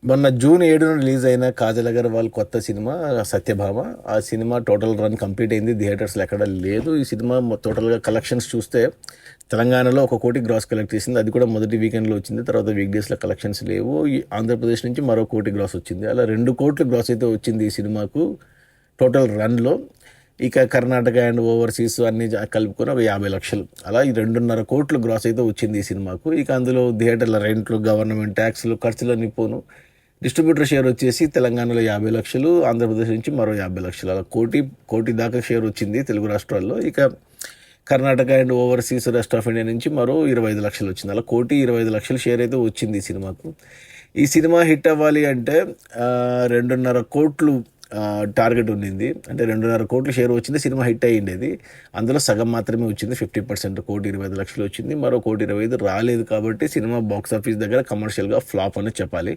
మొన్న June 7న release అయిన కాజల్ అగర్వాల్ కొత్త సినిమా సత్యభామ. ఆ సినిమా టోటల్ రన్ కంప్లీట్ అయింది, థియేటర్స్లో ఎక్కడ లేదు. ఈ సినిమా టోటల్గా కలెక్షన్స్ చూస్తే తెలంగాణలో 1 కోటి గ్రాస్ కలెక్ట్ చేసింది, అది కూడా మొదటి వీకెండ్లో వచ్చింది. తర్వాత వీక్ డేస్లో కలెక్షన్స్ లేవు. ఈ ఆంధ్రప్రదేశ్ నుంచి మరో 1 కోటి గ్రాస్ వచ్చింది. అలా 2 కోట్లు గ్రాస్ అయితే వచ్చింది ఈ సినిమాకు టోటల్ రన్లో. ఇక కర్ణాటక అండ్ ఓవర్సీస్ అన్నీ కలుపుకొని ఒక 50 లక్షలు, అలా ఈ 2.5 కోట్లు గ్రాస్ అయితే వచ్చింది ఈ సినిమాకు. ఇక అందులో థియేటర్ల రెంట్లు, గవర్నమెంట్ ట్యాక్స్లు, ఖర్చులన్నీ పోను. డిస్ట్రిబ్యూటర్ షేర్ వచ్చేసి తెలంగాణలో 50 లక్షలు, ఆంధ్రప్రదేశ్ నుంచి మరో 50 లక్షలు, అలా కోటి దాకా షేర్ వచ్చింది తెలుగు రాష్ట్రాల్లో. ఇక Karnataka and overseas rest of India నుంచి మరో 25 లక్షలు వచ్చింది. అలా 1,25 లక్షల షేర్ అయితే వచ్చింది ఈ సినిమాకు. ఈ సినిమా హిట్ అవ్వాలి అంటే 2.5 కోట్లు టార్గెట్ ఉండింది. అంటే 2.5 కోట్ల షేర్ వచ్చింది, సినిమా హిట్ అయ్యిండేది. అందులో సగం మాత్రమే వచ్చింది, 50%, 1,25 లక్షలు వచ్చింది. మరో 1,25 రాలేదు. కాబట్టి సినిమా బాక్స్ ఆఫీస్ దగ్గర కమర్షియల్గా ఫ్లాప్ అని చెప్పాలి.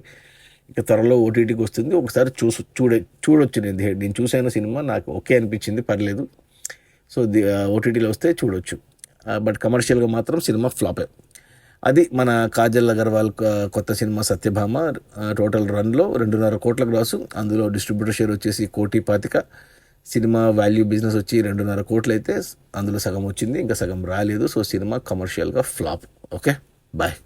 ఇక త్వరలో ఓటీటీకి వస్తుంది, ఒకసారి చూడొచ్చు. నేను చూసాను సినిమా, నాకు ఓకే అనిపించింది, పర్లేదు. సో ఓటీటీలో వస్తే చూడొచ్చు. బట్ కమర్షియల్గా మాత్రం సినిమా ఫ్లాపే. అది మన కాజల్ అగర్వాల్ కొత్త సినిమా సత్యభామ. టోటల్ రన్లో 2.5 కోట్ల గ్రాసు, అందులో డిస్ట్రిబ్యూటర్ షేర్ వచ్చేసి 1,25,00,000. సినిమా వాల్యూ బిజినెస్ వచ్చి 2.5 కోట్లు అయితే అందులో సగం వచ్చింది, ఇంకా సగం రాలేదు. సో సినిమా కమర్షియల్గా ఫ్లాప్. Okay, bye.